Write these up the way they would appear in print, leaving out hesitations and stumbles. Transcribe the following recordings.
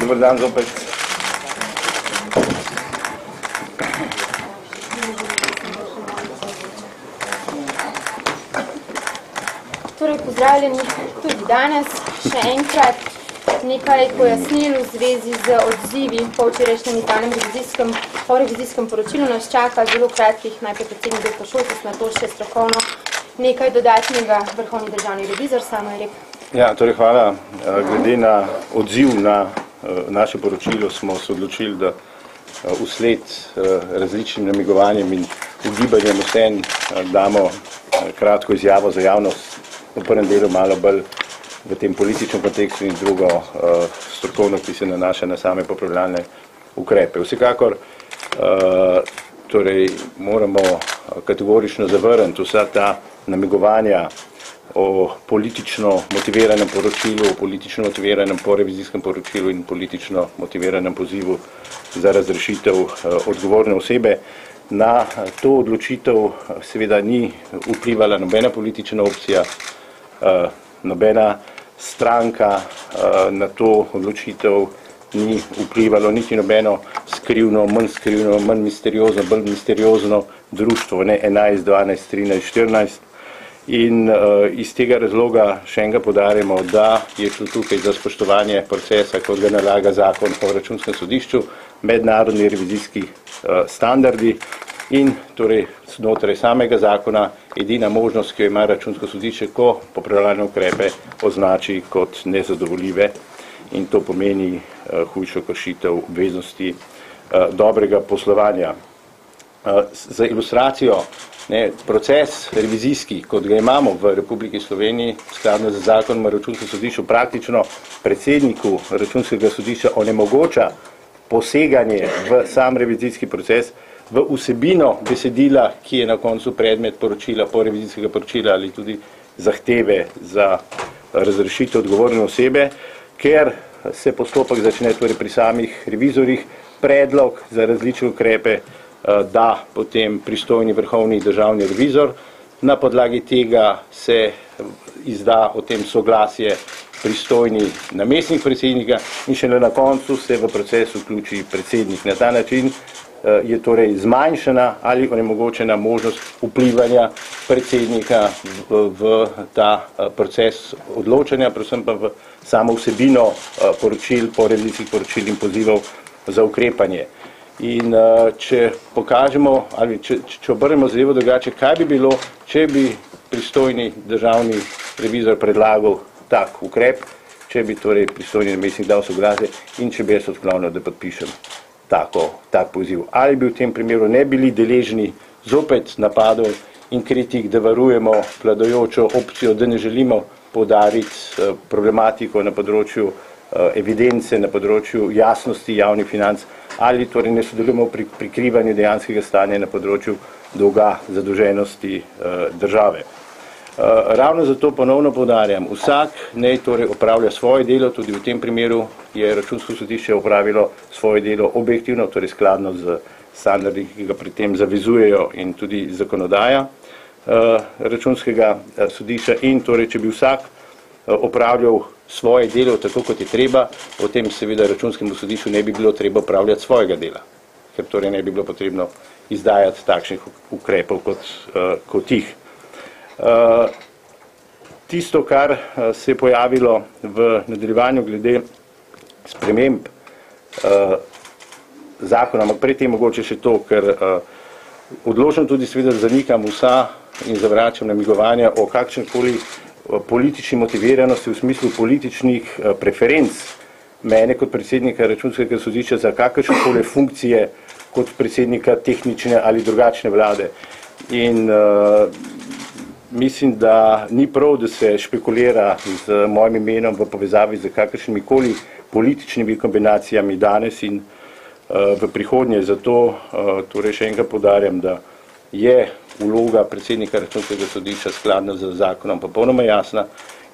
Dobar dan zopet. Torej, pozdravljeni tudi danes. Še enkrat nekaj pojasnil v zvezi z odzivi po včerajšnjem izdanem revizijskem poročilu. Nas čaka zelo kratkih, najprej predsednik dr. Šoltes, na to še strokovno nekaj dodatnega vrhovni državni revizor, samo je rekel. Ja, torej hvala. Glede na odziv na naše poročilo smo se odločili, da vsled različnim namigovanjem in ugibanjem vsem damo kratko izjavo za javnost, v prvem delu malo bolj v tem političnem kontekstu in drugo strokovno, ki se nanaša na same popravljalne ukrepe. Vsekakor torej moramo kategorično zavrniti vsa ta namigovanja o politično motiviranem poročilu, o politično motiviranem porevizijskem poročilu in politično motiviranem pozivu za razrešitev odgovorne osebe. Na to odločitev seveda ni vplivala nobena politična opcija, nobena stranka, na to odločitev ni vplivalo niti nobeno skrivno, manj misteriozno, bolj misteriozno društvo, ne 11, 12, 13, 14. In iz tega razloga še enega poudarjamo, da je šlo tukaj za spoštovanje procesa, kot ga nalaga zakon o računskem sodišču, mednarodni revizijski standardi in torej znotraj samega zakona edina možnost, ki jo ima računsko sodišče, ko popravljalne ukrepe označi kot nezadovoljive in to pomeni hujšo kršitev obveznosti dobrega poslovanja. Za ilustracijo, proces revizijski, kot ga imamo v Republiki Sloveniji, skladno z zakonom o računskem sodišču, praktično predsedniku računskega sodišča onemogoča poseganje v sam revizijski proces, v vsebino besedila, ki je na koncu predmet poročila, porevizijskega poročila ali tudi zahteve za razrešitev odgovorne osebe, ker se postopek začne torej pri samih revizorjih, predlog za različne ukrepe da potem pristojni vrhovni državni revizor. Na podlagi tega se izda o tem soglasje pristojni namestnik predsednika in šele na koncu se v proces vključi predsednik. Na ta način je torej zmanjšana ali onemogočena možnost vplivanja predsednika v ta proces odločanja, predvsem pa v samo vsebino poročil, porevizijskih poročil in pozivov za ukrepanje. In če pokažemo, ali če obrnemo zadevo drugače, kaj bi bilo, če bi pristojni državni revizor predlagal tak ukrep, če bi torej pristojni namestnik dal soglasje in če bi jaz odklonil, da podpišem tak poziv. Ali bi v tem primeru ne bili deležni zopet napadov in kritik, da varujemo vladajočo opcijo, da ne želimo poudariti problematiko na področju evidence, na področju jasnosti javnih financ, ali torej ne sodelujemo pri prikrivanju dejanskega stanja na področju dolga zadolženosti države. Ravno zato ponovno poudarjam, vsak naj torej opravlja svoje delo, tudi v tem primeru je računsko sodišče opravilo svoje delo objektivno, torej skladno z standardi, ki ga pri tem zavezujejo in tudi zakonodaja računskega sodišča in torej, če bi vsak opravljal svoje delo tako, kot je treba, potem seveda računskemu sodišču ne bi bilo treba opravljati svojega dela, ker torej ne bi bilo potrebno izdajati takšnih ukrepov kot jih. Tisto, kar se je pojavilo v nadaljevanju glede sprememb zakona, ampak pred tem mogoče še to, ker odločno tudi seveda zanikam vsa in zavračam namigovanja o kakšenkoli politični motiviranosti v smislu političnih preferenc mene kot predsednika računskega sodišča za kakršnekoli funkcije kot predsednika tehnične ali drugačne vlade. In mislim, da ni prav, da se špekulira z mojim imenom v povezavi z kakršnimikoli političnimi kombinacijami danes in v prihodnje. Zato torej še enkrat poudarjam, da je vloga predsednika računskega sodišča skladna z zakonom popolnoma jasna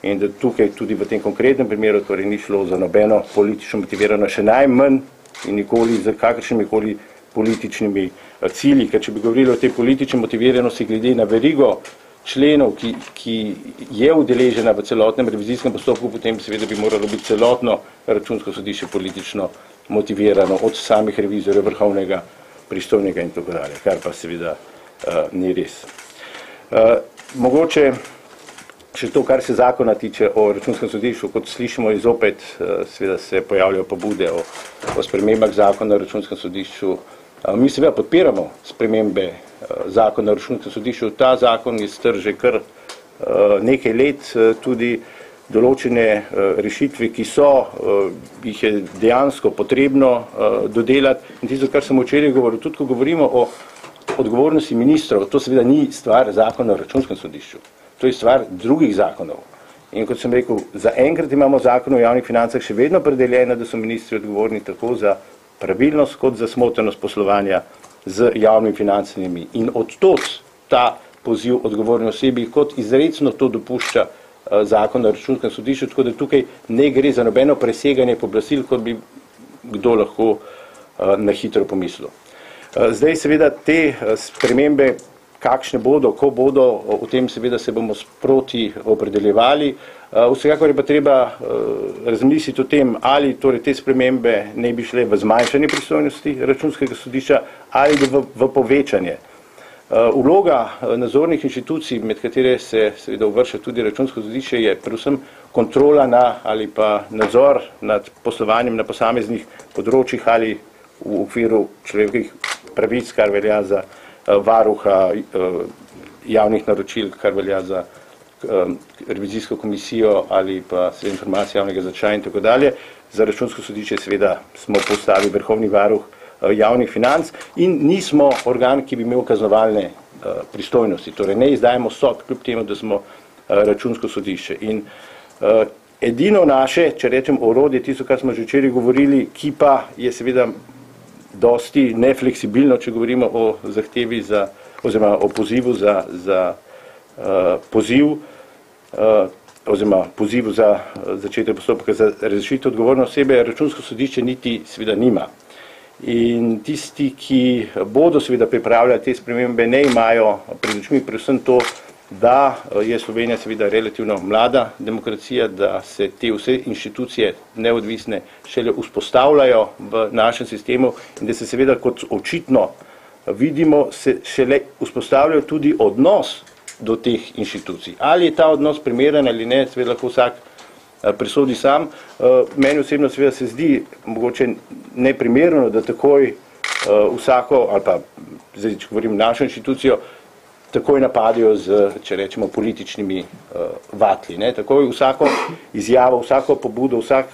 in da tukaj tudi v tem konkretnem primeru torej ni šlo za nobeno politično motivirano, še najmanj in nikoli za kakršnimikoli političnimi cilji, ker če bi govorili o tej politični motiviranosti glede na verigo členov, ki je udeležena v celotnem revizijskem postopku, potem seveda bi moralo biti celotno računsko sodišče politično motivirano od samih revizorjev, vrhovnega, pristojnega in tako dalje, kar pa seveda ni res. Mogoče še to, kar se zakona tiče o računskem sodišču, kot slišimo izopet, seveda se pojavljajo pobude o spremembah zakona o računskem sodišču. Mi seveda podpiramo spremembe zakona o računskem sodišču. Ta zakon je star že kar nekaj let, tudi določene rešitve, ki so, jih je dejansko potrebno dodelati. In tisto, kar sem včeraj govoril, tudi ko govorimo o odgovornosti ministrov, to seveda ni stvar zakona o računskem sodišču. To je stvar drugih zakonov. In kot sem rekel, zaenkrat imamo zakon o javnih financah še vedno predeljeno, da so ministri odgovorni tako za pravilnost kot za smotrnost poslovanja z javnimi financami. In odtot ta poziv odgovorni osebi, kot izrecno to dopušča zakon o računskem sodišču, tako da tukaj ne gre za nobeno preseganje pooblastil, kot bi kdo lahko na hitro pomislil. Zdaj seveda te spremembe, kakšne bodo, ko bodo, o tem seveda se bomo sproti opredeljevali. Vsekakor je pa treba razmisliti o tem, ali torej te spremembe ne bi šle v zmanjšanje pristojnosti računskega sodišča ali v povečanje. Vloga nadzornih inštitucij, med katere se seveda uvršča tudi računsko sodišče, je predvsem kontrola ali pa nadzor nad poslovanjem na posameznih področjih ali v okviru človekovih pravic, kar velja za varuha javnih naročil, kar velja za revizijsko komisijo ali pa informacije javnega značaja in tako dalje. Za računsko sodišče seveda smo postavili vrhovni varuh javnih financ in nismo organ, ki bi imel kaznovalne pristojnosti. Torej ne izdajemo sodb, kljub temu, da smo računsko sodišče. In edino naše, če rečem, orodje, tisto, kar smo že včeraj govorili, ki pa je seveda dosti nefleksibilno, če govorimo o zahtevi oziroma o pozivu za pozivu za začetek postopka za razrešitev odgovorne osebe, računsko sodišče niti seveda nima. In tisti, ki bodo seveda pripravljali te spremembe, ne imajo pred očmi predvsem to, da je Slovenija seveda relativno mlada demokracija, da se te vse inštitucije neodvisne šele vzpostavljajo v našem sistemu in da se seveda, kot očitno vidimo, se šele vzpostavljajo tudi odnos do teh inštitucij. Ali je ta odnos primeren ali ne, seveda lahko vsak presodi sam. Meni osebno seveda se zdi mogoče neprimerno, da takoj vsako, ali pa zdaj, če govorim našo inštitucijo, takoj napadajo z, če rečemo, političnimi vatli. Takoj vsako izjavo, vsako pobudo, vsak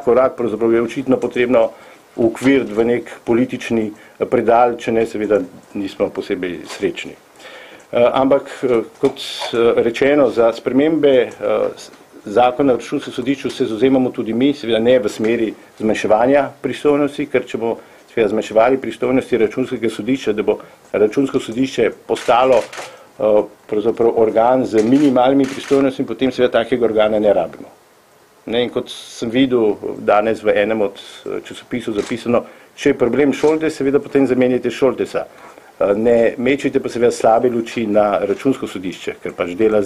korak pravzaprav je očitno potrebno ukviriti v nek politični predal, če ne seveda nismo posebej srečni. Ampak, kot rečeno, za spremembe zakona o računskem sodišču se zavzemamo tudi mi, seveda ne v smeri zmanjševanja pristojnosti, ker če bo seveda zmanjševali pristojnosti računskega sodišča, da bo računsko sodišče postalo pravzaprav organ z minimalnimi pristojnostmi, potem seveda takega organa ne rabimo. In kot sem videl danes v enem od časopisov zapisano, če je problem Šoltes, seveda potem zamenjate Šoltesa. Ne mečite pa seveda slabe luči na računsko sodišče, ker pač dela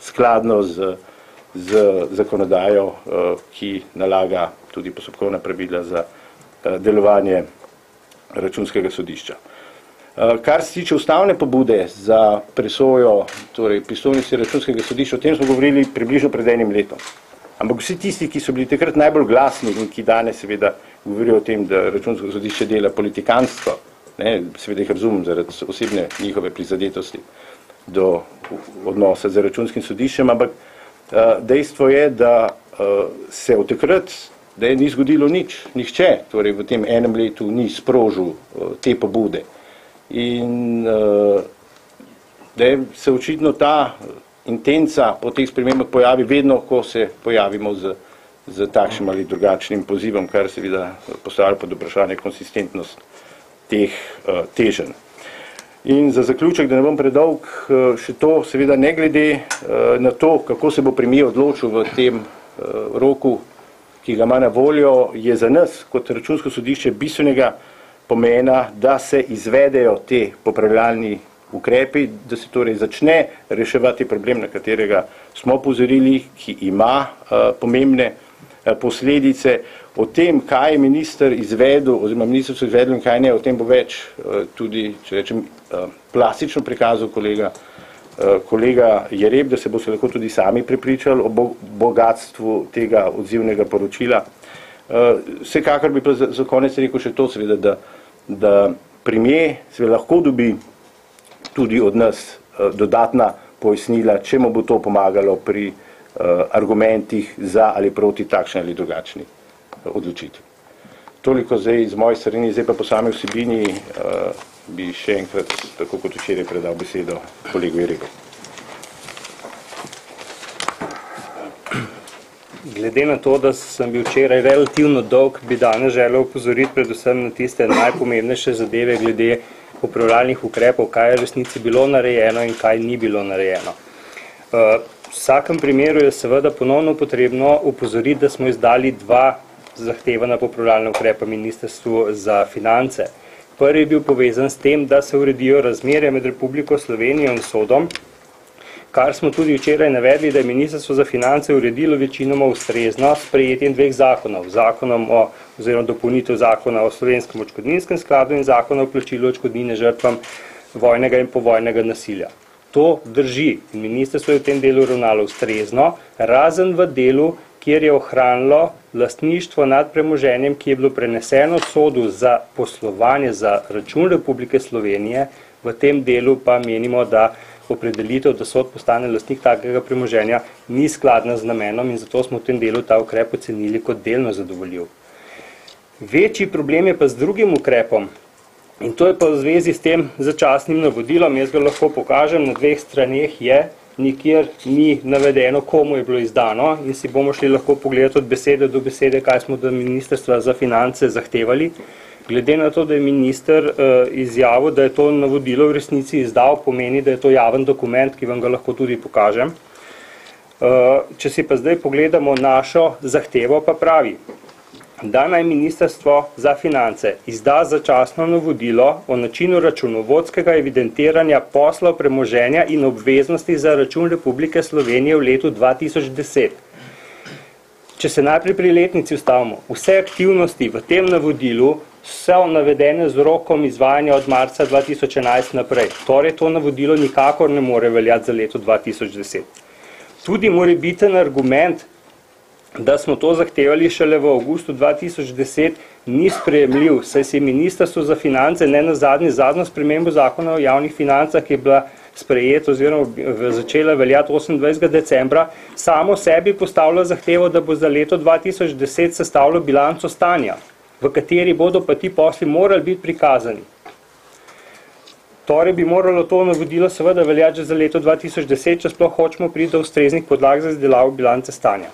skladno z zakonodajo, ki nalaga tudi postopkovna pravila za delovanje računskega sodišča. Kar se tiče ustavne pobude za presojo, torej pristojnosti računskega sodišča, o tem smo govorili približno pred enim letom. Ampak vsi tisti, ki so bili takrat najbolj glasni in ki danes seveda govorijo o tem, da računsko sodišče dela politikanstvo, seveda jih razumem zaradi osebne njihove prizadetosti do odnosa z računskim sodiščem, ampak dejstvo je, da se od takrat da ni zgodilo nič, nihče, torej v tem enem letu ni sprožil te pobude. In da se očitno ta intenca po teh spremembah pojavi vedno, ko se pojavimo z takšnim ali drugačnim pozivom, kar seveda postavlja pod vprašanje konsistentnost teh teženj. In za zaključek, da ne bom predolg, še to, seveda ne glede na to, kako se bo premier odločil v tem roku, ki ga ima na voljo, je za nas kot računsko sodišče bistvenega pomena, da se izvedejo te popravljalni ukrepi, da se torej začne reševati problem, na katerega smo opozorili, ki ima pomembne posledice. O tem, kaj je minister izvedel, oziroma ministrstvo izvedlo in kaj ne, o tem bo več tudi, če rečem, plastično prikazal kolega Jereb, da se bo se lahko tudi sami prepričali o bogatstvu tega odzivnega poročila. Vsekakor bi pa za konec rekel še to, seveda, da premier se lahko dobi tudi od nas dodatna pojasnila, če mu bo to pomagalo pri argumentih za ali proti takšni ali drugačni odločitvi. Toliko zdaj z moje strani, zdaj pa po sami vsebini bi še enkrat, tako kot včeraj, predal besedo kolegu Jerebu. Glede na to, da sem bil včeraj relativno dolg, bi danes želel opozoriti predvsem na tiste najpomembnejše zadeve glede popravljalnih ukrepov, kaj je v resnici bilo narejeno in kaj ni bilo narejeno. V vsakem primeru je seveda ponovno potrebno opozoriti, da smo izdali dva zahtevana popravljalna ukrepa Ministrstvu za finance. Prvi je bil povezan s tem, da se uredijo razmerja med Republiko Slovenijo in Sodom, kar smo tudi včeraj navedli, da je Ministrstvo za finance uredilo večinoma ustrezno sprejetjem dveh zakonov, oziroma dopolnitev zakona o Slovenskem odškodninskem skladu in zakona o plačilu odškodnine žrtvam vojnega in povojnega nasilja. To drži in ministrstvo je v tem delu ravnalo ustrezno, razen v delu, kjer je ohranilo lastništvo nad premoženjem, ki je bilo preneseno Sodu za poslovanje za račun Republike Slovenije. V tem delu pa menimo, da opredelitev, da Sod postane lastnik takega premoženja, ni skladna z namenom in zato smo v tem delu ta ukrep ocenili kot delno zadovoljiv. Večji problem je pa z drugim ukrepom in to je pa v zvezi s tem začasnim navodilom. Jaz ga lahko pokažem, na dveh straneh je, nikjer ni navedeno, komu je bilo izdano in si bomo šli lahko pogledati od besede do besede, kaj smo od Ministrstva za finance zahtevali. Glede na to, da je minister izjavil, da je to navodilo v resnici izdal, pomeni, da je to javen dokument, ki vam ga lahko tudi pokažem. Če si pa zdaj pogledamo našo zahtevo, pa pravi, da naj Ministrstvo za finance izda začasno navodilo o načinu računovodskega evidentiranja poslov premoženja in obveznosti za račun Republike Slovenije v letu 2010. Če se najprej pri letnici ustavimo, vse aktivnosti v tem navodilu so navedene z rokom izvajanja od marca 2011 naprej. Torej, to navodilo nikakor ne more veljati za leto 2010. Tudi morebiten argument, da smo to zahtevali šele v avgustu 2010, ni sprejemljiv, saj se je Ministrstvo za finance ne nazadnje zadnjo spremembo zakona o javnih financah, ki je bila sprejeta oziroma začela veljati 28. decembra, samo sebi postavlja zahtevo, da bo za leto 2010 sestavilo bilanco stanja, v kateri bodo pa ti posli morali biti prikazani. Torej bi moralo to navodilo seveda veljati že za leto 2010, če sploh hočemo priti do ustreznih podlag za izdelavo bilance stanja.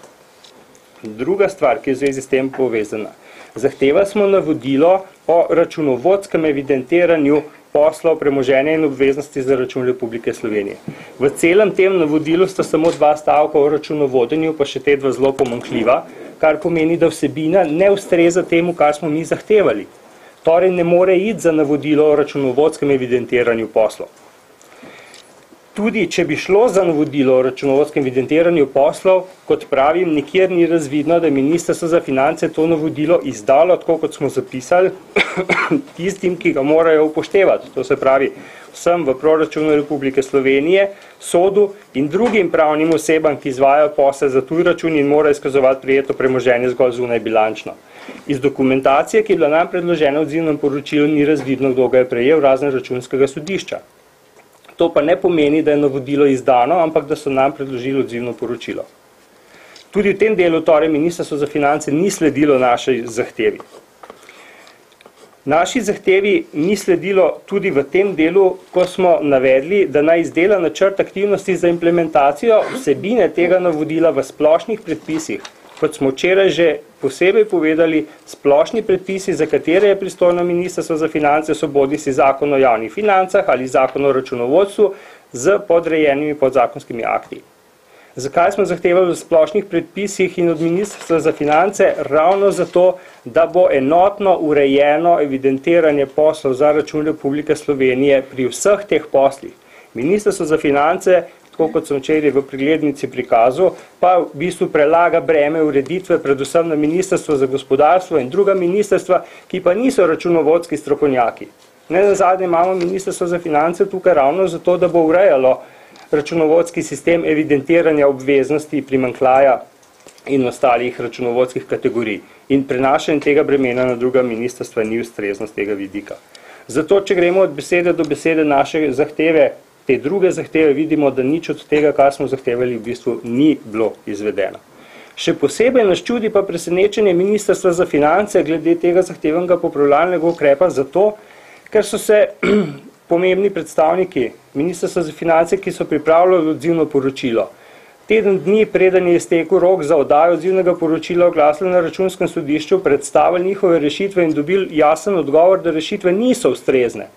Druga stvar, ki je v zvezi s tem povezana. Zahteva smo navodilo o računovodskem evidentiranju poslov, premoženja in obveznosti za račun Republike Slovenije. V celem tem navodilu sta samo dva stavka o računovodenju, pa še te dva zelo pomanjkljiva, kar pomeni, da vsebina ne ustreza temu, kar smo mi zahtevali. Torej ne more iti za navodilo o računovodskem evidentiranju poslov. Tudi, če bi šlo za navodilo o računovodskem evidentiranju poslov, kot pravim, nikjer ni razvidno, da je Ministrstvo za finance to navodilo izdalo, tako kot smo zapisali, tistim, ki ga morajo upoštevati. To se pravi, vsem v proračunu Republike Slovenije, Sodu in drugim pravnim osebam, ki izvajajo posle za tuj račun in morajo izkazovati prijeto premoženje zgolj zunaj bilančno. Iz dokumentacije, ki je bila nam predložena v odzivnem poročilu, ni razvidno, kdo ga je prejel, razen računskega sodišča. To pa ne pomeni, da je navodilo izdano, ampak da so nam predložili odzivno poročilo. Tudi v tem delu torej Ministrstvo za finance ni sledilo našej zahtevi. Naši zahtevi ni sledilo tudi v tem delu, ko smo navedli, da naj izdela načrt aktivnosti za implementacijo vsebine tega navodila v splošnih predpisih. Kot smo včeraj že posebej povedali, splošni predpisi, za katere je pristojno Ministrstvo za finance, so bodisi zakon o javnih financah ali zakon o računovodstvu z podrejenimi podzakonskimi akti. Zakaj smo zahtevali v splošnih predpisih in od Ministrstva za finance? Ravno zato, da bo enotno urejeno evidentiranje poslov za račun Republike Slovenije pri vseh teh poslih. Ministrstvo za finance, tako kot sem včeraj v preglednici prikazal, pa v bistvu prelaga breme ureditve predvsem na Ministrstvo za gospodarstvo in druga ministrstva, ki pa niso računovodski strokovnjaki. Nenazadnje imamo Ministrstvo za finance tukaj ravno zato, da bo urejalo računovodski sistem evidentiranja obveznosti, primanjkljaja in ostalih računovodskih kategorij. In prenašanje tega bremena na druga ministrstva ni ustrezno z tega vidika. Zato, če gremo od besede do besede naše zahteve, te druge zahteve, vidimo, da nič od tega, kar smo zahtevali, v bistvu ni bilo izvedeno. Še posebej nas čudi pa presenečenje Ministrstva za finance glede tega zahtevenega popravljalnega ukrepa zato, ker so se pomembni predstavniki Ministrstva za finance, ki so pripravljali odzivno poročilo. Teden dni, preden je iztekel rok za oddajo odzivnega poročila, oglasili na računskem sodišču, predstavili njihove rešitve in dobili jasen odgovor, da rešitve niso ustrezne.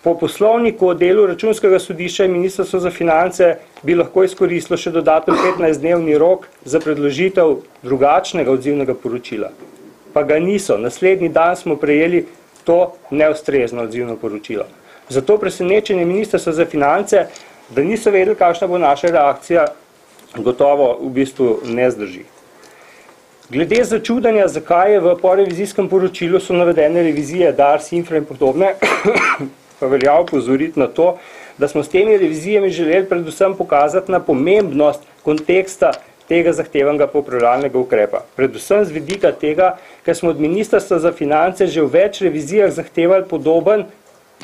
Po poslovniku o delu računskega sodišča in Ministrstvo za finance bi lahko izkoristilo še dodatno 15-dnevni rok za predložitev drugačnega odzivnega poročila. Pa ga niso. Naslednji dan smo prejeli to neustrezno odzivno poročilo. Zato presenečenje Ministrstva za finance, da niso vedeli, kakšna bo naša reakcija, gotovo v bistvu ne zdrži. Glede začudanja, zakaj je v porevizijskem poročilu so navedene revizije DARS, Infra in podobne, pa velja opozoriti na to, da smo s temi revizijami želeli predvsem pokazati na pomembnost konteksta tega zahtevenega popravljalnega ukrepa. Predvsem z vidika tega, ker smo od Ministrstva za finance že v več revizijah zahtevali podoben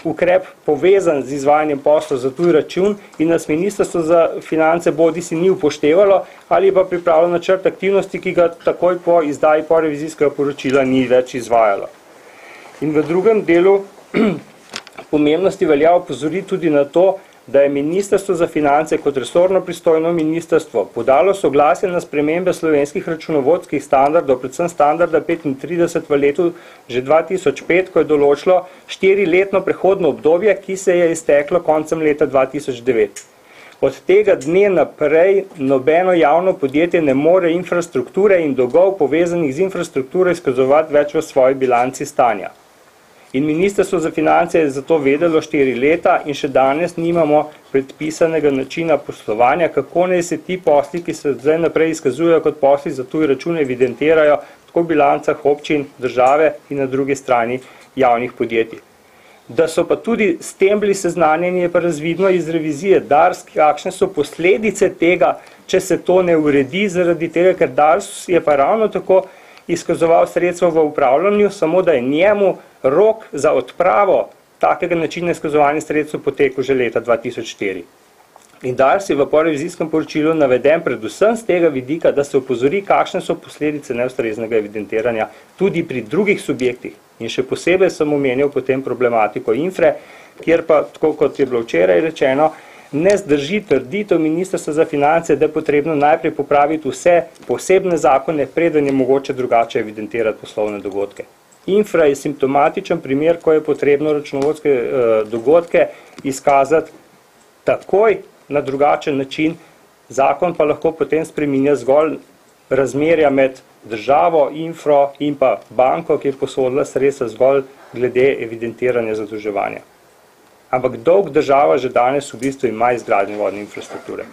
ukrep povezan z izvajanjem poslov za tuj račun in nas Ministrstvo za finance bodisi ni upoštevalo ali pa pripravilo načrt aktivnosti, ki ga takoj po izdaji porevizijskega poročila ni več izvajalo. In v drugem delu pomembnosti velja opozoriti tudi na to, da je Ministrstvo za finance kot resorno pristojno ministrstvo podalo soglasje na spremembe slovenskih računovodskih standardov, predvsem standarda 35 v letu že 2005, ko je določilo 4-letno prehodno obdobje, ki se je izteklo koncem leta 2009. Od tega dne naprej nobeno javno podjetje ne more infrastrukture in dolgov povezanih z infrastrukturo izkazovati več v svoji bilanci stanja. In Ministrstvo za finance je zato vedelo 4 leta in še danes nimamo predpisanega načina poslovanja, kako naj se ti posli, ki se zdaj naprej izkazujejo kot posli za tuj račun, evidentirajo tako v bilancah občin, države in na drugi strani javnih podjetij. Da so pa tudi s tem bili seznanjeni, je pa razvidno iz revizije DARS, kakšne so posledice tega, če se to ne uredi, zaradi tega, ker DARS je pa ravno tako izkazoval sredstva v upravljanju, samo da je njemu rok za odpravo takega načina izkazovanja sredstev potekel že leta 2004. In DARS je v porevizijskem poročilu naveden predvsem z tega vidika, da se opozori, kakšne so posledice neustreznega evidentiranja tudi pri drugih subjektih. In še posebej sem omenil potem problematiko infre, kjer pa, tako kot je bilo včeraj rečeno, ne zdrži trditev Ministrstva za finance, da je potrebno najprej popraviti vse posebne zakone, preden je mogoče drugače evidentirati poslovne dogodke. Infra je simptomatičen primer, ko je potrebno računovodske dogodke izkazati takoj na drugačen način, zakon pa lahko potem spreminja zgolj razmerja med državo, infro in pa banko, ki je posodila sredstva zgolj glede evidentiranja zadolževanja. Ampak dolg država že danes v bistvu ima izgradnje vodne infrastrukture.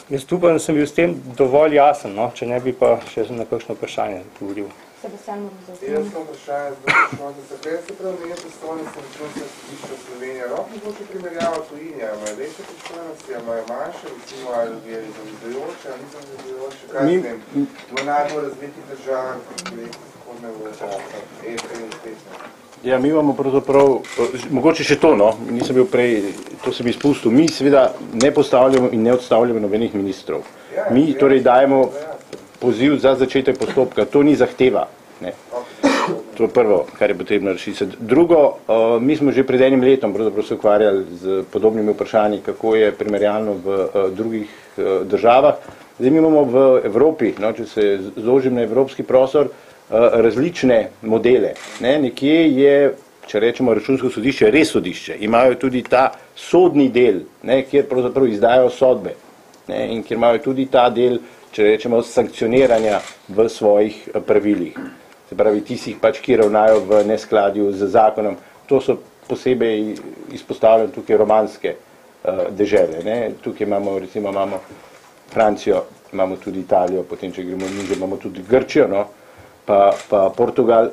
Jaz upam, da sem bil s tem dovolj jasen, no? Če ne bi pa še na kakšno vprašanje govoril. Jaz sem vprašanje, zakaj se preomenja predstavnice računskega sodišča Slovenije? Rok mogoče primerjava tujine, imajo večje pristojnosti, imajo manjše, recimo ali je zavezujoče, ali ni zavezujoče, kaj s tem? V najbolj razvitih državah, zahodne Evrope, Ja, mi imamo pravzaprav, mogoče še to, no, nisem bil prej, to sem izpustil, mi seveda ne postavljamo in ne odstavljamo nobenih ministrov. Mi torej dajemo poziv za začetek postopka, to ni zahteva. Ne. To je prvo, kar je potrebno rešiti. Drugo, mi smo že pred enim letom pravzaprav se ukvarjali z podobnimi vprašanji, kako je primerjalno v drugih državah. Zdaj mi imamo v Evropi, no, če se zložim na evropski prostor, različne modele. Ne, nekje je, če rečemo računsko sodišče, res sodišče. Imajo tudi ta sodni del, ne, kjer pravzaprav izdajo sodbe. ne, in kjer imajo tudi ta del, če rečemo, sankcioniranja v svojih pravilih. Se pravi, tisti, pač, ki ravnajo v neskladju z zakonom. To so posebej izpostavljene tukaj romanske dežele. Ne. Tukaj imamo, recimo, imamo Francijo, imamo tudi Italijo, potem, če gremo niže, imamo tudi Grčijo, no, pa Portugal,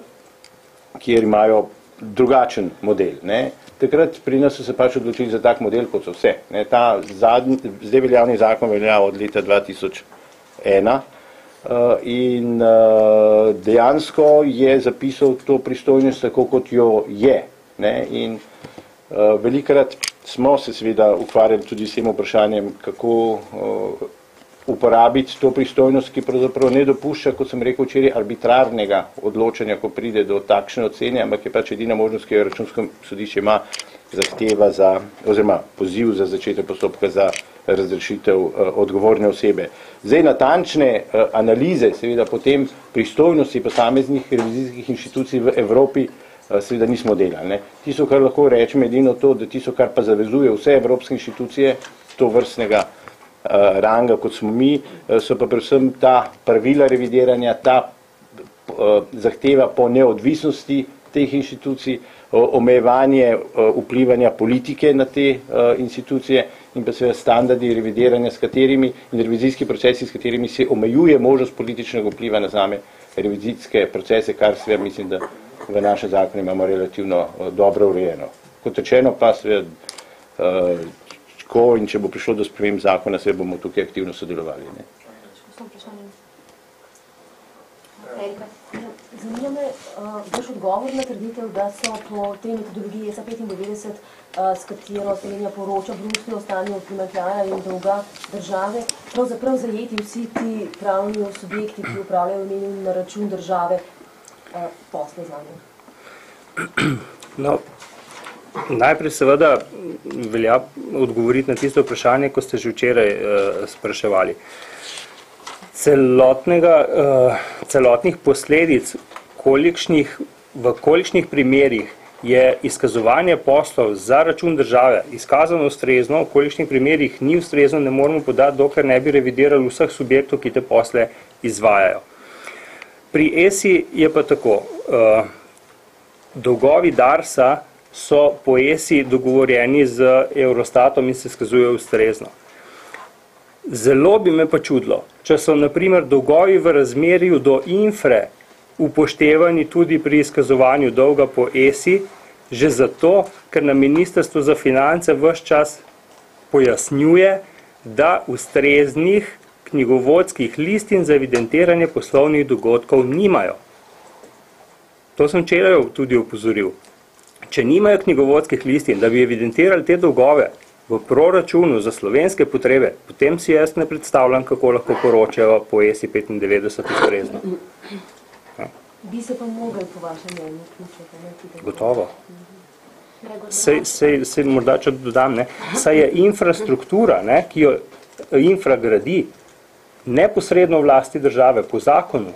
kjer imajo drugačen model. Ne. Takrat pri nas so se pač odločili za tak model, kot so vse. Ne. Ta zdaj veljavni zakon velja od leta 2001 in dejansko je zapisal to pristojnost tako, kot jo je. Ne. In velikrat smo se seveda ukvarjali tudi s tem vprašanjem, kako uporabiti to pristojnost, ki pravzaprav ne dopušča, kot sem rekel včeraj, arbitrarnega odločanja, ko pride do takšne ocene, ampak je pač edina možnost, ki jo Računsko sodišče ima, zahteva za, oziroma poziv za začetek postopka za razrešitev odgovorne osebe. Zdaj natančne analize, seveda potem pristojnosti posameznih revizijskih inštitucij v Evropi, seveda nismo delali. Ne. Tisto, kar lahko rečem, edino to, da tisto, kar pa zavezuje vse evropske inštitucije, to vrstnega ranga, kot smo mi, so pa predvsem ta pravila revidiranja, ta zahteva po neodvisnosti teh inštitucij, omejevanje vplivanja politike na te institucije in pa seveda standardi revidiranja, s katerimi in revizijski procesi, s katerimi se omejuje možnost političnega vpliva na same revizijske procese, kar seveda mislim, da v našem zakonu imamo relativno dobro urejeno. Kot rečeno pa seveda in če bo prišlo do sprememb zakona, se bomo tukaj aktivno sodelovali. Ne. Zanima me vaš odgovor na trditev, da so po tej metodologiji ESA 95, s katero Slovenija poroča Bruslju o stanju primanjkljaja in dolga države, pravzaprav zajeti vsi ti pravni subjekti, ki upravljajo v imenu na račun države posle zanje. No, najprej seveda velja odgovoriti na tisto vprašanje, ko ste že včeraj spraševali. Celotnih posledic, v kolikšnih primerih je izkazovanje poslov za račun države izkazano ustrezno, v kolikšnih primerih ni ustrezno, ne moramo podati, dokler ne bi revidirali vseh subjektov, ki te posle izvajajo. Pri ESI je pa tako, dolgovi Darsa so po ESI dogovorjeni z Eurostatom in se izkazujejo ustrezno. Zelo bi me pa čudilo, če so na primer dolgovi v razmerju do infre upoštevani tudi pri izkazovanju dolga po ESI, že zato, ker na Ministrstvu za finance ves čas pojasnjuje, da ustreznih knjigovodskih listin za evidentiranje poslovnih dogodkov nimajo. To sem včeraj tudi opozoril. Če nimajo knjigovodskih listin, da bi evidentirali te dolgove v proračunu za slovenske potrebe, potem si jaz ne predstavljam, kako lahko poročajo po ESI 95 ustrezno. Bi se pa mogli po vašem mnenju vključiti? Gotovo. Sej morda, če dodam, saj je infrastruktura, ki jo infra gradi, neposredno v lasti države, po zakonu.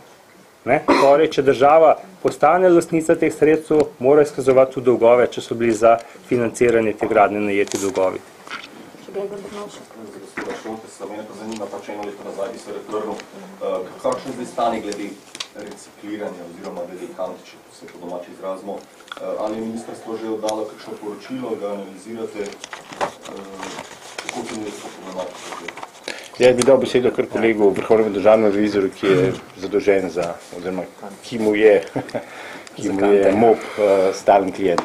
Torej, če država postane lastnica teh sredstev, mora izkazovati tudi dolgove, če so bili za financiranje te gradnje najeti dolgovi. Slovenija pa zanima, pa če eno leto nazaj bi se retornil, kakšen zdaj stane glede recikliranja oziroma glede kanti, če se po domači izrazimo, ali je ministrstvo že oddalo kakšno poročilo, ga analizirate, kako se ne so problematiko? Jaz bi dal besedo kar kolegu vrhovnemu državnemu revizorju, ki je zadolžen za, oziroma ki mu je MOP stalen klient.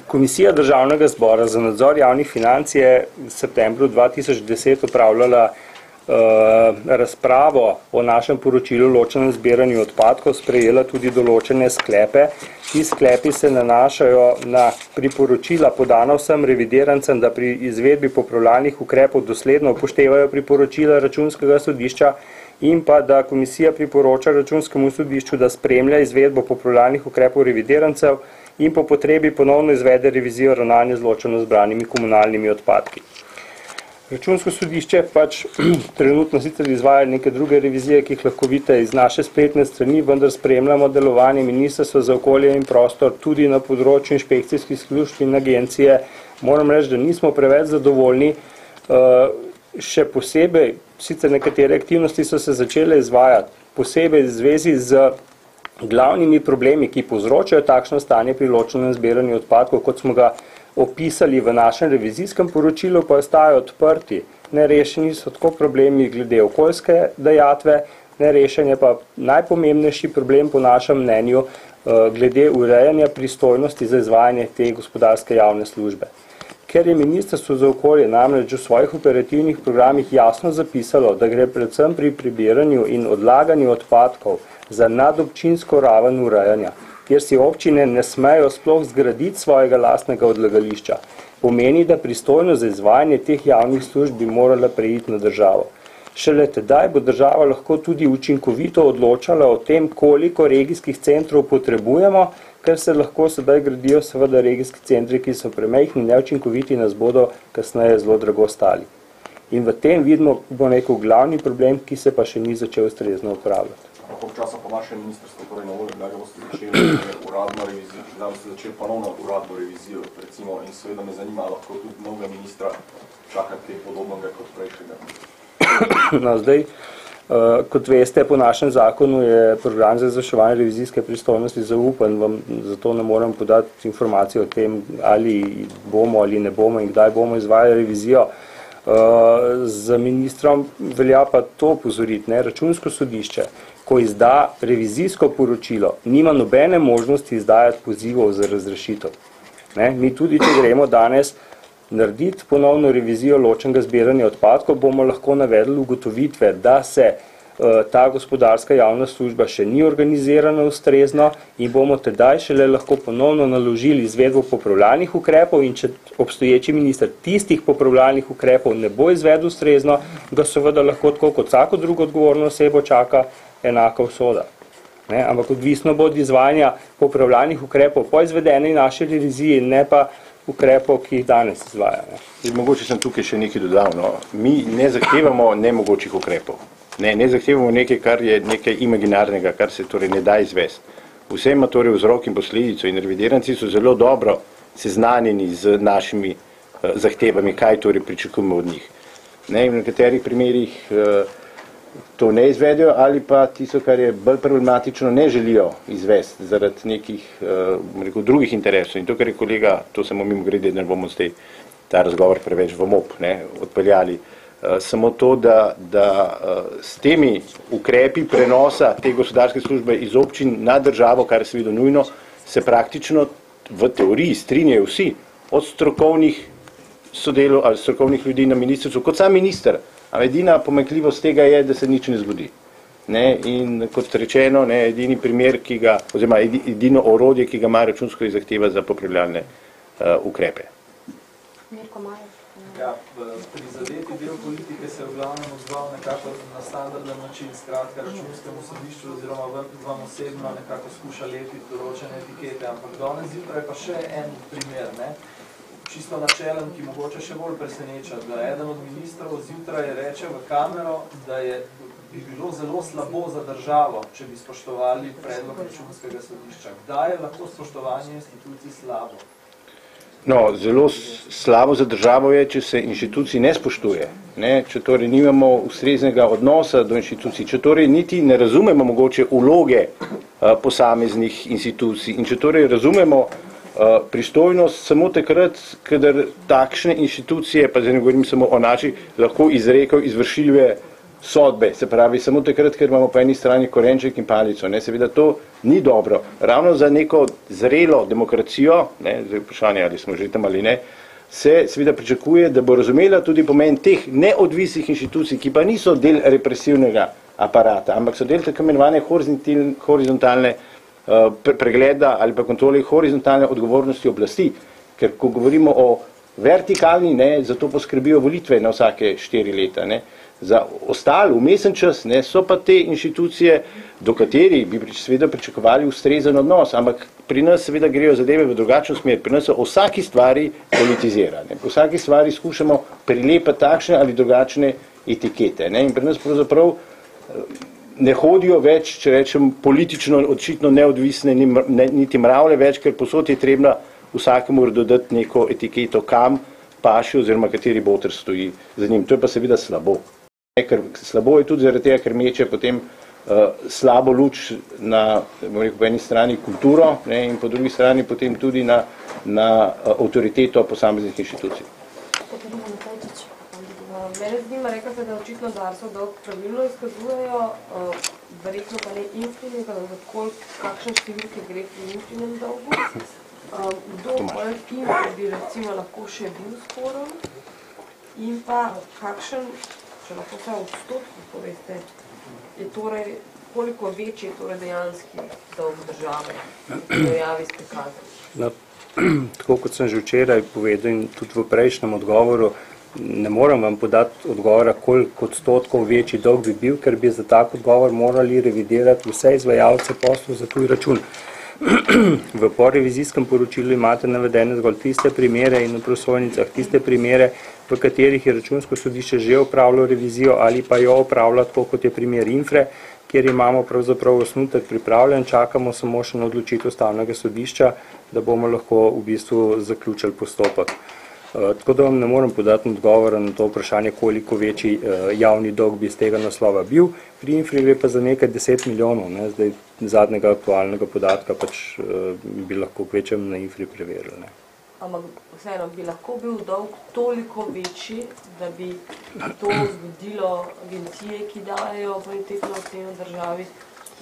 Komisija Državnega zbora za nadzor javnih financ je v septembru 2010 opravljala razpravo o našem poročilu o ločenem zbiranju odpadkov, sprejela tudi določene sklepe. Ti sklepi se nanašajo na priporočila podana vsem revidirancem, da pri izvedbi popravljalnih ukrepov dosledno upoštevajo priporočila Računskega sodišča in pa da komisija priporoča Računskemu sodišču, da spremlja izvedbo popravljalnih ukrepov revidirancev in po potrebi ponovno izvede revizijo ravnanja z ločeno zbranimi komunalnimi odpadki. Računsko sodišče pač trenutno sicer izvaja neke druge revizije, ki jih lahko vidite iz naše spletne strani, vendar spremljamo delovanje Ministrstva za okolje in prostor tudi na področju inšpekcijskih služb in agencije moram reči, da nismo preveč zadovoljni. Še posebej, sicer nekatere aktivnosti so se začele izvajati, posebej v zvezi z glavnimi problemi, ki povzročajo takšno stanje pri ločenem zbiranju odpadkov, kot smo ga opisali v našem revizijskem poročilu, pa ostajajo odprti. Nerešeni so tako problemi glede okoljske dajatve, nerešen je pa najpomembnejši problem po našem mnenju glede urejanja pristojnosti za izvajanje te gospodarske javne službe. Ker je Ministrstvo za okolje namreč v svojih operativnih programih jasno zapisalo, da gre predvsem pri pribiranju in odlaganju odpadkov za nadobčinsko raven urejanja, kjer si občine ne smejo sploh zgraditi svojega lastnega odlagališča, pomeni, da pristojnost za izvajanje teh javnih služb bi morala preiti na državo. Šele tedaj bo država lahko tudi učinkovito odločala o tem, koliko regijskih centrov potrebujemo, ker se lahko sedaj gradijo seveda regijski centri, ki so premajhni, neučinkoviti, nas bodo kasneje zelo drago stali. In v tem vidimo, bo neko glavni problem, ki se pa še ni začel ustrezno upravljati. Koliko časa po vašem ministrstvu, torej na voljo, da boste začeli uradno revizijo, da boste začeli ponovno uradno revizijo, recimo, in seveda me zanima, lahko tudi novega ministra čakati podobnega kot prejšnjega. No, zdaj, kot veste, po našem zakonu je program za izvrševanje revizijske pristojnosti zaupan, vam zato ne morem podati informacije o tem, ali bomo ali ne bomo in kdaj bomo izvajali revizijo. Za ministrom velja pa to opozoriti, Računsko sodišče, ko izda revizijsko poročilo, nima nobene možnosti izdajati pozivov za razrešitev. Mi tudi, če gremo danes narediti ponovno revizijo ločenega zbiranja odpadkov, bomo lahko navedli ugotovitve, da se ta gospodarska javna služba še ni organizirana ustrezno in bomo tedaj šele lahko ponovno naložili izvedbo popravljalnih ukrepov in če obstoječi minister tistih popravljalnih ukrepov ne bo izvedel ustrezno, ga seveda lahko tako kot vsako drugo odgovorno osebo čaka enaka usoda. Ampak odvisno bo od izvajanja popravljalnih ukrepov po izvedeni naši reviziji, ne pa ukrepov, ki jih danes izvaja. Mogoče sem tukaj še nekaj dodal. Mi ne zahtevamo nemogočih ukrepov. Ne zahtevamo nekaj, kar je nekaj imaginarnega, kar se torej ne da izvesti. Vse ima torej vzrok in posledico in revidiranci so zelo dobro seznanjeni z našimi zahtevami, kaj torej pričakujemo od njih. V nekaterih primerih to ne izvedejo ali pa tisto, kar je bolj problematično, ne želijo izvesti zaradi nekih drugih interesov. In to, kar je kolega, to samo mimogrede, da ne bomo zdaj ta razgovor preveč v MOP odpeljali. Samo to, da s temi ukrepi prenosa te gospodarske službe iz občin na državo, kar je seveda nujno, se praktično v teoriji strinjajo vsi, od strokovnih sodelov ali strokovnih ljudi na ministrstvu, kot sam minister. A edina pomanjkljivost tega je, da se nič ne zgodi. In kot rečeno, edini primer, oziroma edino orodje, ki ga ima računsko, je zahteva za popravljalne ukrepe. Ja, prizadeti del politike se je v glavnem odzval nekako na standarden način, skratka računskemu sodišču oziroma vam osebno nekako skuša lepiti določene etikete, ampak danes zjutraj pa še en primer, čisto načelen, ki mogoče še bolj preseneča, da eden od ministrov zjutraj reče v kamero, da bi bilo zelo slabo za državo, če bi spoštovali predlog računskega sodišča. Kdaj je lahko spoštovanje institucij slabo? No, zelo slabo za državo je, če se inštitucij ne spoštuje, če torej nimamo ustreznega odnosa do inštitucij, če torej niti ne razumemo mogoče vloge posameznih institucij in če torej razumemo pristojnost samo takrat, kadar takšne inštitucije, pa zdaj ne govorim samo o naši, lahko izrekajo izvršilve sodbe, se pravi samo takrat, ker imamo po eni strani korenček in palico. Seveda to ni dobro. Ravno za neko zrelo demokracijo, zdaj vprašanje, ali smo že tam ali ne, se seveda pričakuje, da bo razumela tudi pomen teh neodvisnih inštitucij, ki pa niso del represivnega aparata, ampak so del tako imenovane horizontalne pregleda ali pa kontrole horizontalne odgovornosti oblasti. Ker ko govorimo o vertikalni, zato poskrbijo volitve na vsake 4 leta. Za ostal vmesen čas so pa te inštitucije, do katerih bi seveda pričakovali ustrezen odnos, ampak pri nas seveda grejo zadeve v drugačno smer. Pri nas so o vsaki stvari politizirane. Po vsaki stvari skušamo prilepati takšne ali drugačne etikete. In pri nas pravzaprav ne hodijo več, če rečem, politično očitno neodvisne, niti mravlje več, ker posod je treba vsakemu dodati neko etiketo, kam paši oziroma kateri boter stoji za njim. To je pa seveda slabo. Ker slabo je tudi zaradi tega, ker meče potem slabo luč na, bom rekel, po eni strani kulturo, ne, in po drugi strani potem tudi na avtoriteto posameznih inštitucij. Mene zanima, rekla se, da očitno Darso dolg pravilno izkazujejo, verjetno pa ne Infrinim, kakšne številke gre pri Infrinem dolgu. Kdo poleg Infri bi recimo lahko še bil sporen in pa kakšen, če lahko vse odstotki poveste, je torej, koliko večji je torej dejanski dolg države, ki javi s prikazom? Tako kot sem že včeraj povedal in tudi v prejšnjem odgovoru, ne morem vam podati odgovora, koliko odstotkov večji dolg bi bil, ker bi za tak odgovor morali revidirati vse izvajalce poslov za tuj račun. V porevizijskem poročilu imate navedene zgolj tiste primere in v prosojnicah tiste primere, v katerih je Računsko sodišče že opravilo revizijo ali pa jo opravlja, tako kot je primer Infre, kjer imamo pravzaprav osnutek pripravljen, čakamo samo še na odločitev Ustavnega sodišča, da bomo lahko v bistvu zaključili postopek. Tako da vam ne morem podati odgovora na to vprašanje, koliko večji javni dolg bi iz tega naslova bil. Pri Infri gre pa za nekaj 10 milijonov, ne? Zdaj zadnjega aktualnega podatka pač bi lahko kvečem na Infri preverili. Ne? Ampak vseeno bi lahko bil dolg toliko večji, da bi to zgodilo agencije, ki dajo bonitetno oceno državi.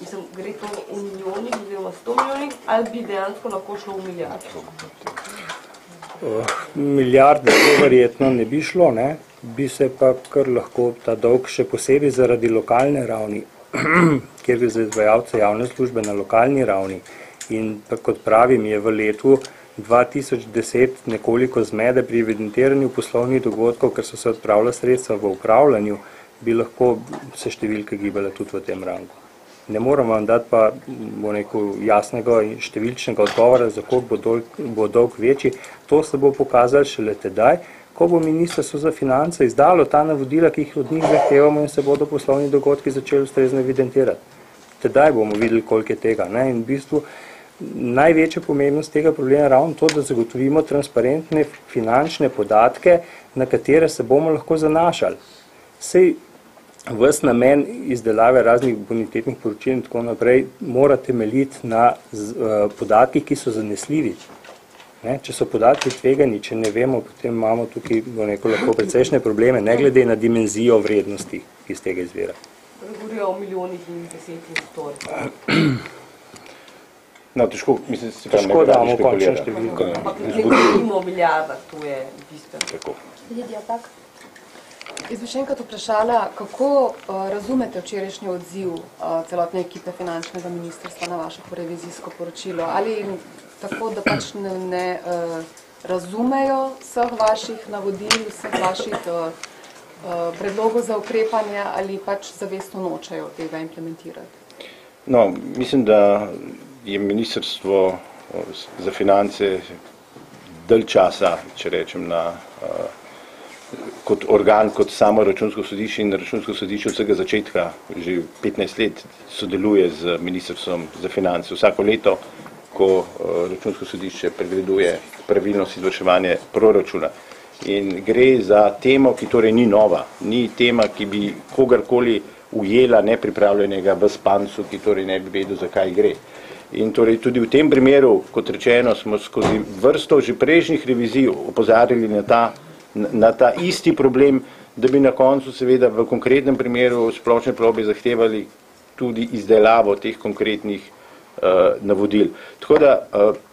Mislim, gre to v milijonih, oziroma 100 milijonih, ali bi dejansko lahko šlo v milijardo? Milijarde verjetno ne bi šlo, ne? Bi se pa kar lahko ta dolg še posebej zaradi lokalne ravni, kjer gre za izvajalce javne službe na lokalni ravni. In kot pravim, je v letu 2010 nekoliko zmede pri evidentiranju poslovnih dogodkov, ker so se odpravila sredstva v upravljanju, bi lahko se številke gibale tudi v tem rangu. Ne moram vam dati pa jasnega in številčnega odgovora, za koliko bo dolg večji. To se bo pokazalo šele tedaj, ko bo Ministrstvo za finance izdalo ta navodila, ki jih od njih zahtevamo in se bodo poslovni dogodki začeli ustrezno evidentirati. Tedaj bomo videli, koliko je tega. Ne? In v bistvu največja pomembnost tega problema je ravno to, da zagotovimo transparentne finančne podatke, na katere se bomo lahko zanašali. Sej ves namen izdelave raznih bonitetnih poročil in tako naprej mora temeljiti na podatkih, ki so zanesljivi. Ne? Če so podatki tvegani, če ne vemo, potem imamo tukaj lahko precejšnje probleme, ne glede na dimenzijo vrednosti, ki iz tega izvira. Govorijo o milijonih in 10 in 100. No, težko damo končno številko. Ampak ne govorimo o milijardah, to je bistveno. Lidija, tak? Jaz bi še enkrat vprašala, kako razumete včerajšnji odziv celotne ekipe finančnega ministrstva na vaše revizijsko poročilo? Ali tako, da pač ne razumejo vseh vaših navodil, vseh vaših predlogov za ukrepanje ali pač zavestno nočejo tega implementirati? No, mislim, da je Ministrstvo za finance dalj časa, če rečem, kot organ, kot samo Računsko sodišče in Računsko sodišče vsega začetka, že 15 let sodeluje z Ministrstvom za finance. Vsako leto, ko Računsko sodišče pregleduje pravilnost izvrševanja proračuna. In gre za temo, ki torej ni nova, ni tema, ki bi kogarkoli ujela nepripravljenega v spancu, ki torej ne bi vedel, zakaj gre. In torej tudi v tem primeru, kot rečeno, smo skozi vrsto že prejšnjih revizij opozarjali na ta isti problem, da bi na koncu seveda v konkretnem primeru splošne plovbe zahtevali tudi izdelavo teh konkretnih navodil. Tako da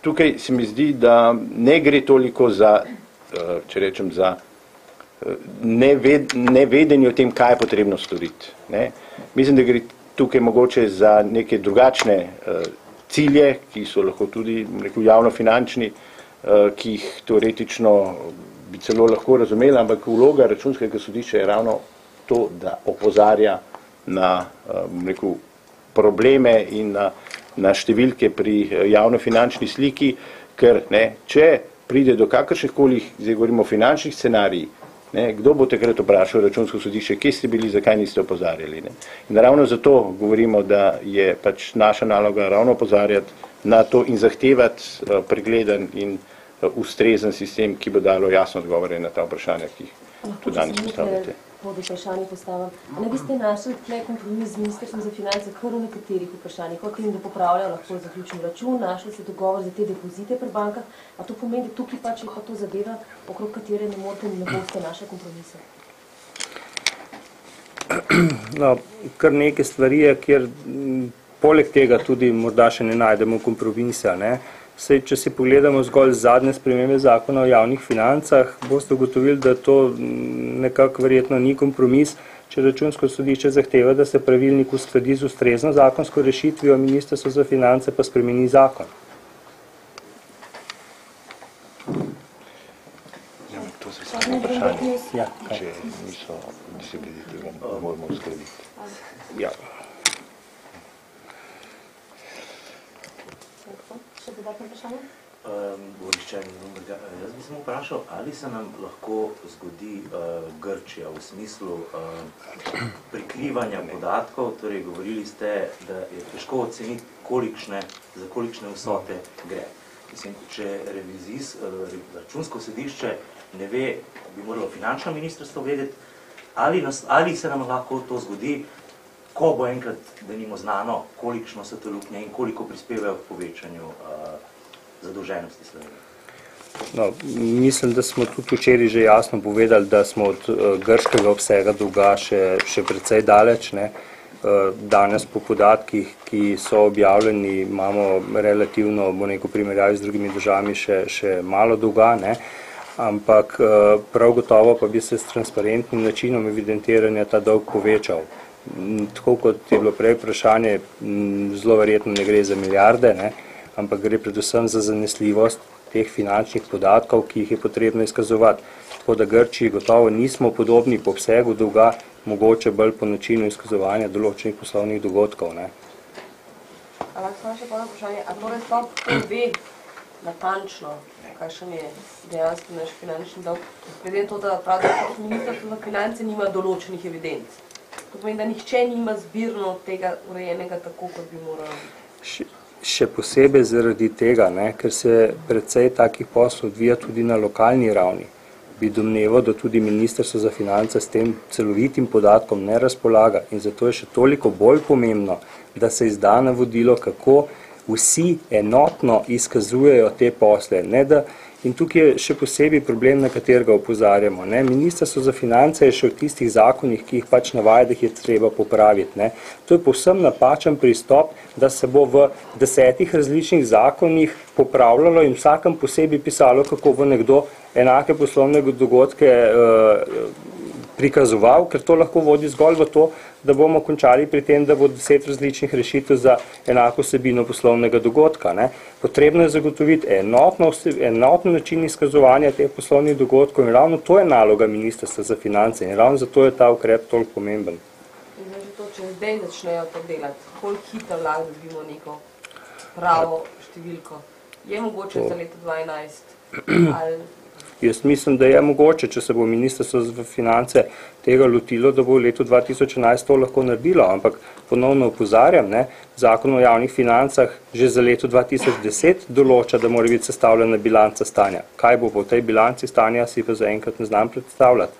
tukaj se mi zdi, da ne gre toliko za, če rečem, za nevedenje o tem, kaj je potrebno storiti. Ne? Mislim, da gre tukaj mogoče za neke drugačne cilje, ki so lahko tudi javnofinančni, ki jih teoretično bi celo lahko razumeli, ampak vloga Računskega sodišča je ravno to, da opozarja na probleme in na številke pri javnofinančni sliki, ker če pride do kakršnihkoli, zdaj govorimo o finančnih scenarijih, kdo bo takrat vprašal Računsko sodišče, kje ste bili, zakaj niste opozarjali. In ravno zato govorimo, da je pač naša naloga ravno opozarjati na to in zahtevati pregleden in ustrezen sistem, ki bo dalo jasno odgovore na ta vprašanja, ki jih tudi danes postavljate. Pod vprašanje postavim. Ne biste našli tle kompromis z Ministrstvom za finance kar v nekaterih vprašanjih, o tem, da popravljajo lahko zaključni račun, našli se dogovor za te depozite pri bankah, a to pomeni, da tukaj pač je pa to zadeva, okrog katere ne morete in ne boste naše kompromise. No, kar nekaj stvari je, kjer poleg tega tudi morda še ne najdemo kompromisa, ne. Sej, če si pogledamo zgolj zadnje spremembe zakona o javnih financah, boste ugotovili, da to nekako verjetno ni kompromis, če Računsko sodišče zahteva, da se pravilnik uskladi z ustrezno zakonsko rešitvijo, Ministrstvo za finance pa spremeni zakon. To se samo vprašanje, če niso disciplinativni, moramo uskladiti. Ja. Jaz bi samo vprašal, ali se nam lahko zgodi Grčija v smislu prikrivanja podatkov, torej govorili ste, da je težko oceniti, za kolikšne vsote gre. Mislim, če Računsko sodišče ne ve, bi moralo finančno ministrstvo vedeti, ali se nam lahko to zgodi, ko bo enkrat, da nimo znano, kolikšno so te luknje in koliko prispevajo k povečanju zadolženosti Slovenije. No, mislim, da smo tudi včeraj že jasno povedali, da smo od grškega obsega dolga še precej daleč, ne. Danes po podatkih, ki so objavljeni, imamo relativno, bo neko primerjavi z drugimi državami, še malo dolga, ne. Ampak prav gotovo pa bi se s transparentnim načinom evidentiranja ta dolg povečal. Tako kot je bilo prej vprašanje, zelo verjetno ne gre za milijarde, ne, ampak gre predvsem za zanesljivost teh finančnih podatkov, ki jih je potrebno izkazovati. Tako da Grčiji gotovo nismo podobni po obsegu dolga, mogoče bolj po načinu izkazovanja določenih poslovnih dogodkov, ne. Ampak samo še polno vprašanje, a torej sploh ve natančno, kakšen je dejansko naš finančni dolg, glede na to, da pravi, da Ministrstvo za finance nima določenih evidenc. To pomeni, da nihče nima zbirno tega urejenega tako, kot bi moralo. Še posebej zaradi tega, ne, ker se precej takih poslov odvija tudi na lokalni ravni, bi domneval, da tudi Ministrstvo za finance s tem celovitim podatkom ne razpolaga in zato je še toliko bolj pomembno, da se izda navodilo, kako vsi enotno izkazujejo te posle, ne da. In tukaj je še posebej problem, na katerega opozarjamo. Ne. Ministrstvo za finance je še v tistih zakonih, ki jih pač navaja, da jih je treba popraviti. Ne. To je povsem napačen pristop, da se bo v 10 različnih zakonih popravljalo in vsakem posebej pisalo, kako bo nekdo enake poslovne dogodke prikazoval, ker to lahko vodi zgolj v to, da bomo končali pri tem, da bo 10 različnih rešitev za enako vsebino poslovnega dogodka. Ne. Potrebno je zagotoviti enotno način izkazovanja teh poslovnih dogodkov in ravno to je naloga Ministrstva za finance in ravno zato je ta ukrep toliko pomemben. In že to, če zdaj začnejo to delati, koliko hitro lahko dobimo neko pravo številko? Je mogoče za leto 2011 ali... Jaz mislim, da je mogoče, če se bo Ministrstvo za finance tega lotilo, da bo v letu 2011 to lahko naredilo, ampak ponovno opozarjam, ne, Zakon o javnih financah že za leto 2010 določa, da mora biti sestavljena bilanca stanja. Kaj bo v tej bilanci stanja, si pa zaenkrat ne znam predstavljati,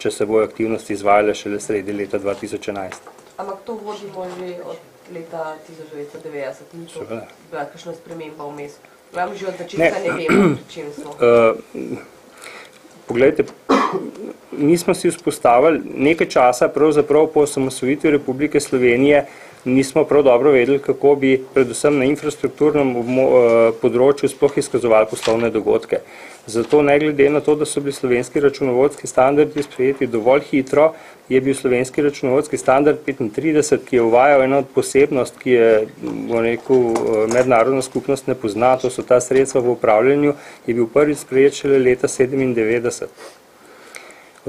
če se bojo aktivnosti izvajale šele sredi leta 2011. Ampak to vodimo že od leta 1990, ni to bila kakšna sprememba vmes. Vam že od začetka ne vemo, pri čem smo. Poglejte, mi smo si vzpostavili nekaj časa, pravzaprav po osamosvojitvi Republike Slovenije, nismo prav dobro vedeli, kako bi predvsem na infrastrukturnem področju sploh izkazovali poslovne dogodke. Zato ne glede na to, da so bili slovenski računovodski standardi sprejeti dovolj hitro, je bil slovenski računovodski standard 35, ki je uvajal eno posebnost, ki je, bom rekel, mednarodna skupnost ne pozna, to so ta sredstva v upravljanju, je bil prvi sprejet šele leta 97.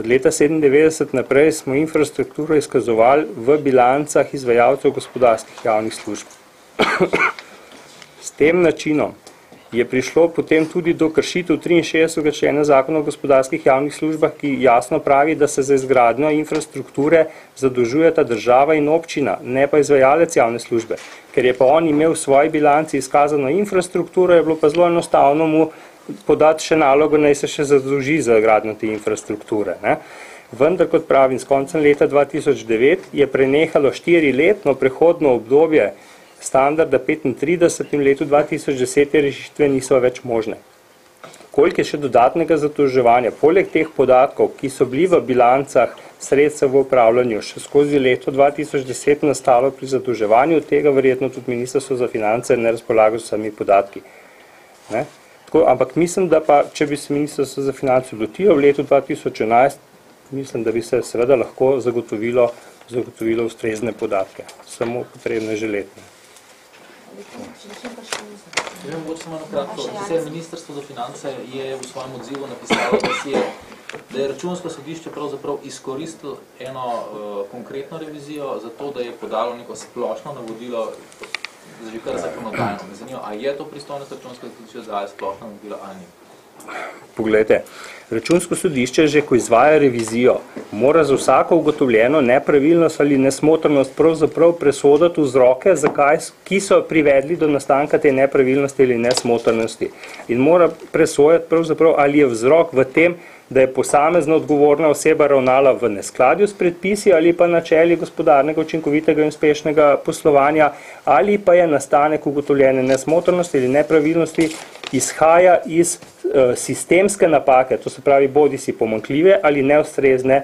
Od leta 97 naprej smo infrastrukturo izkazovali v bilancah izvajalcev gospodarskih javnih služb. S tem načinom je prišlo potem tudi do kršitev 63. člena Zakona o gospodarskih javnih službah, ki jasno pravi, da se za izgradnjo infrastrukture zadolžujeta država in občina, ne pa izvajalec javne službe. Ker je pa on imel v svoji bilanci izkazano infrastrukturo, je bilo pa zelo enostavno mu podati še nalogo, naj se še zadolži za gradnjo te infrastrukture. Ne. Vendar, kot pravim, s koncem leta 2009 je prenehalo 4-letno prehodno obdobje standarda 35 in v letu 2010 te rešitve niso več možne. Koliko je še dodatnega zadolževanja, poleg teh podatkov, ki so bili v bilancah sredstev v upravljanju, še skozi leto 2010 nastalo pri zadolževanju, tega verjetno tudi Ministrstvo za finance ne razpolaga s vsemi podatki. Ne? Tako, ampak mislim, da pa, če bi se Ministrstvo za finance lotilo v letu 2011, mislim, da bi se seveda lahko zagotovilo ustrezne podatke. Samo potrebno je želeti. Mogoče samo kratko. Ministrstvo za finance je v svojem odzivu napisalo, da je Računsko sodišče pravzaprav izkoristilo eno konkretno revizijo za to, da je podalo neko splošno navodilo za že kar zakonodajno. Me zanima, a je to pristojnost Računskega sodišča, da je splošno navodilo ali ni? Poglejte, Računsko sodišče že, ko izvaja revizijo, mora za vsako ugotovljeno nepravilnost ali nesmotrnost pravzaprav presoditi vzroke, ki so privedli do nastanka te nepravilnosti ali nesmotrnosti. In mora presojati pravzaprav, ali je vzrok v tem, da je posamezna odgovorna oseba ravnala v neskladju s predpisi ali pa načeli gospodarnega, učinkovitega in uspešnega poslovanja, ali pa je nastanek ugotovljene nesmotrnosti ali nepravilnosti izhaja iz sistemske napake, to se pravi bodisi pomanjkljive ali neustrezne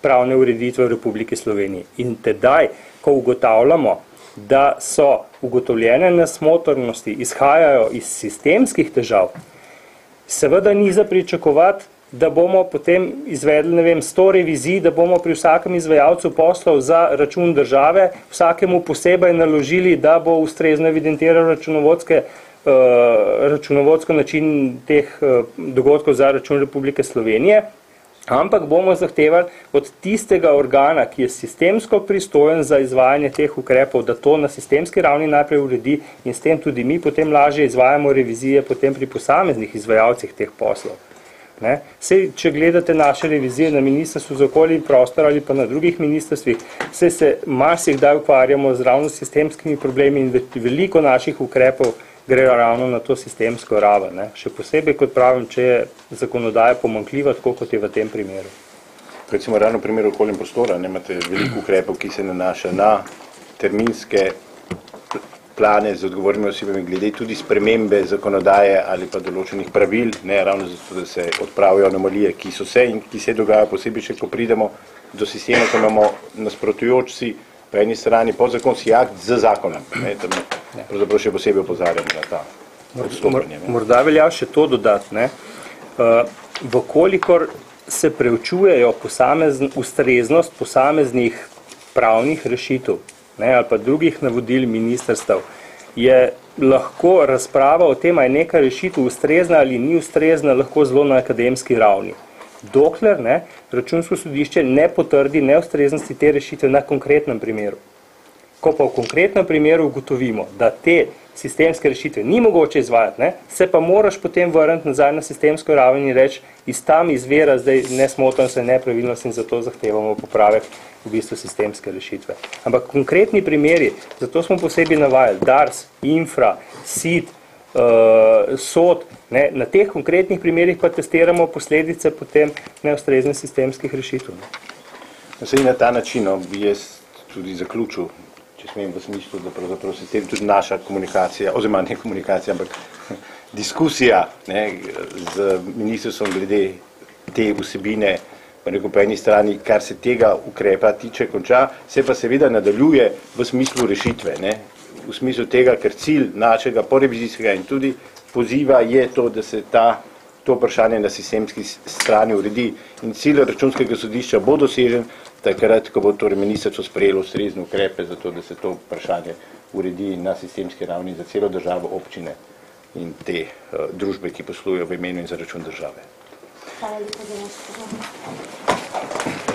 pravne ureditve v Republiki Sloveniji. In tedaj, ko ugotavljamo, da so ugotovljene nesmotrnosti izhajajo iz sistemskih težav, seveda ni za pričakovati, da bomo potem izvedli, 100 revizij, da bomo pri vsakem izvajalcu poslov za račun države vsakemu posebej naložili, da bo ustrezno evidentiral računovodsko način teh dogodkov za račun Republike Slovenije, ampak bomo zahtevali od tistega organa, ki je sistemsko pristojen za izvajanje teh ukrepov, da to na sistemski ravni najprej uredi in s tem tudi mi potem lažje izvajamo revizije potem pri posameznih izvajalcih teh poslov. Ne? Sej, če gledate naše revizije na Ministrstvu za okolje in prostor ali pa na drugih ministrstvih, se marsikdaj ukvarjamo z ravno sistemskimi problemi in veliko naših ukrepov gre ravno na to sistemsko raven. Ne? Še posebej, kot pravim, če je zakonodaja pomanjkljiva, tako kot je v tem primeru. Recimo, ravno v primeru okolja in prostora, imate veliko ukrepov, ki se nanaša na terminske plane z odgovornimi osebami, glede tudi spremembe zakonodaje ali pa določenih pravil, ne ravno zato, da se odpravijo anomalije, ki so se in ki se dogajajo posebej, še ko pridemo do sistema, ko imamo nasprotujoč si po eni strani podzakonski akt z zakonom. Pravzaprav še posebej opozarjamo na ta odstopanje. Morda velja še to dodati. Vkolikor se preučujejo ustreznost posameznih pravnih rešitev, ali pa drugih navodil ministrstev, je lahko razprava o tem, ali je neka rešitev ustrezna ali ni ustrezna, lahko zelo na akademski ravni. Dokler Računsko sodišče ne potrdi neustreznosti te rešitve na konkretnem primeru. Ko pa v konkretnem primeru ugotovimo, da te sistemske rešitve ni mogoče izvajati, se pa moraš potem vrniti nazaj na sistemsko raven in reči, iz tam izvira zdaj nesmotrnost in nepravilnost in zato zahtevamo popravek v bistvu sistemske rešitve. Ampak konkretni primeri, zato smo posebej navajali, DARS, Infra, SID, SOD, na teh konkretnih primerih pa testiramo posledice potem neustreznih sistemskih rešitev. Saj na ta način bi jaz tudi zaključil, če smem v smislu, da pravzaprav se tem tudi naša komunikacija, oziroma ne komunikacija, ampak diskusija z ministrstvom glede te vsebine, po eni strani, kar se tega ukrepa tiče, konča, se pa seveda nadaljuje v smislu rešitve, v smislu tega, ker cilj našega porevizijskega in tudi poziva je to, da se to vprašanje na sistemski strani uredi in cilj Računskega sodišča bo dosežen takrat, ko bo torej ministrstvo sprejelo ustrezne ukrepe za to, da se to vprašanje uredi na sistemski ravni za celo državo, občine in te družbe, ki poslujejo v imenu in za račun države. Hvala lepa za vaš pozornost.